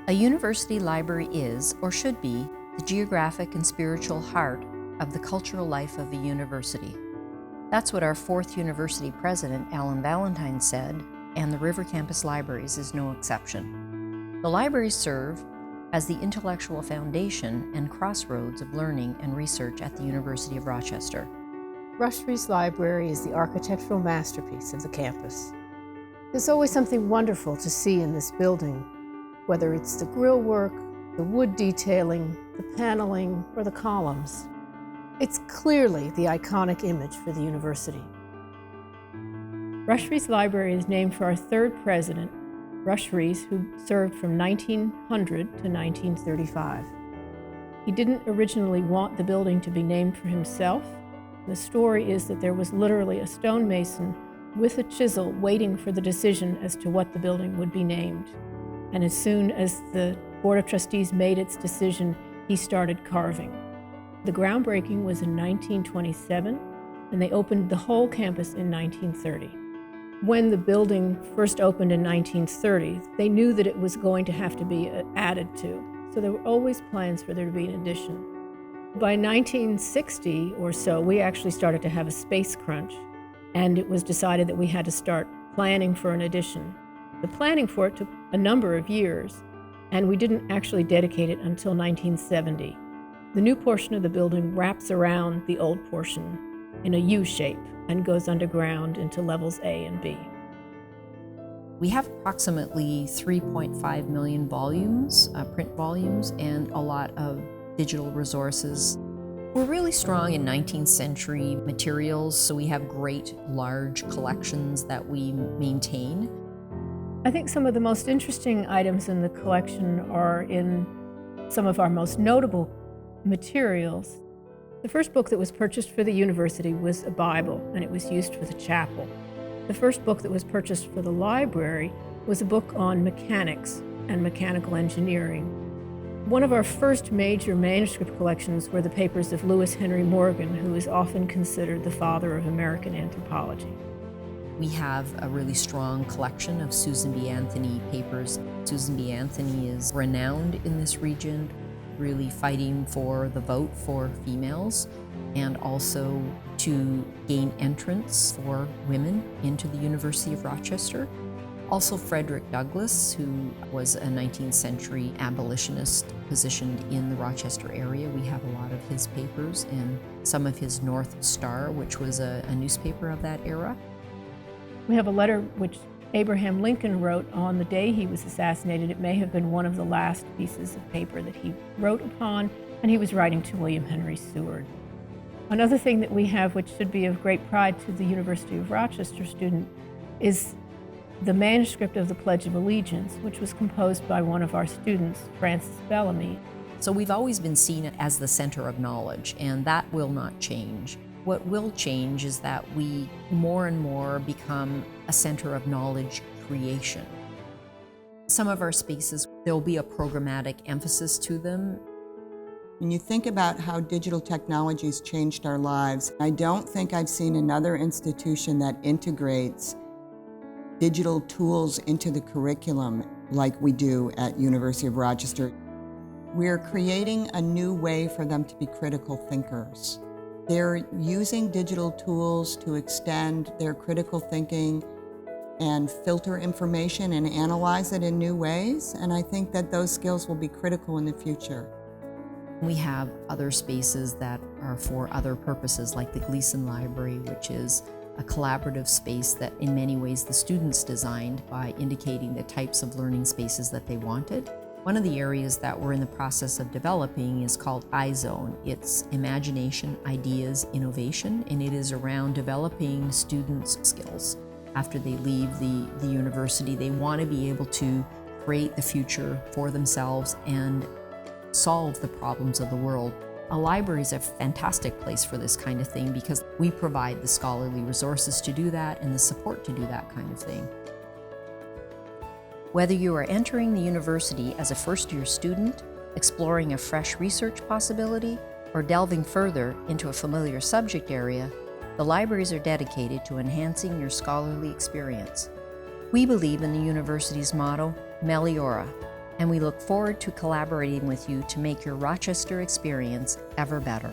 A university library is, or should be, the geographic and spiritual heart of the cultural life of a university. That's what our fourth university president, Alan Valentine, said, and the River Campus Libraries is no exception. The libraries serve as the intellectual foundation and crossroads of learning and research at the University of Rochester. Rhees Library is the architectural masterpiece of the campus. There's always something wonderful to see in this building, whether it's the grille work, the wood detailing, the paneling, or the columns. It's clearly the iconic image for the university. Rhees Library is named for our third president, Rhees, who served from 1900 to 1935. He didn't originally want the building to be named for himself. The story is that there was literally a stonemason with a chisel waiting for the decision as to what the building would be named. And as soon as the Board of Trustees made its decision, he started carving. The groundbreaking was in 1927, and they opened the whole campus in 1930. When the building first opened in 1930, they knew that it was going to have to be added to, so there were always plans for there to be an addition. By 1960 or so, we actually started to have a space crunch, and it was decided that we had to start planning for an addition. The planning for it took a number of years, and we didn't actually dedicate it until 1970. The new portion of the building wraps around the old portion in a U shape and goes underground into levels A and B. We have approximately 3.5 million volumes, print volumes, and a lot of digital resources. We're really strong in 19th century materials, so we have great large collections that we maintain. I think some of the most interesting items in the collection are in some of our most notable materials. The first book that was purchased for the university was a Bible, and it was used for the chapel. The first book that was purchased for the library was a book on mechanics and mechanical engineering. One of our first major manuscript collections were the papers of Lewis Henry Morgan, who is often considered the father of American anthropology. We have a really strong collection of Susan B. Anthony papers. Susan B. Anthony is renowned in this region, really fighting for the vote for females and also to gain entrance for women into the University of Rochester. Also Frederick Douglass, who was a 19th century abolitionist positioned in the Rochester area. We have a lot of his papers and some of his North Star, which was a newspaper of that era. We have a letter which Abraham Lincoln wrote on the day he was assassinated. It may have been one of the last pieces of paper that he wrote upon, and he was writing to William Henry Seward. Another thing that we have, which should be of great pride to the University of Rochester student, is the manuscript of the Pledge of Allegiance, which was composed by one of our students, Francis Bellamy. So we've always been seen as the center of knowledge, and that will not change. What will change is that we more and more become a center of knowledge creation. Some of our spaces, there'll be a programmatic emphasis to them. When you think about how digital technologies changed our lives, I don't think I've seen another institution that integrates digital tools into the curriculum like we do at University of Rochester. We're creating a new way for them to be critical thinkers. They're using digital tools to extend their critical thinking and filter information and analyze it in new ways, and I think that those skills will be critical in the future. We have other spaces that are for other purposes, like the Gleason Library, which is a collaborative space that in many ways the students designed by indicating the types of learning spaces that they wanted. One of the areas that we're in the process of developing is called iZone. It's Imagination, Ideas, Innovation, and it is around developing students' skills. After they leave the university, they want to be able to create the future for themselves and solve the problems of the world. A library is a fantastic place for this kind of thing because we provide the scholarly resources to do that and the support to do that kind of thing. Whether you are entering the university as a first-year student, exploring a fresh research possibility, or delving further into a familiar subject area, the libraries are dedicated to enhancing your scholarly experience. We believe in the university's motto, Meliora, and we look forward to collaborating with you to make your Rochester experience ever better.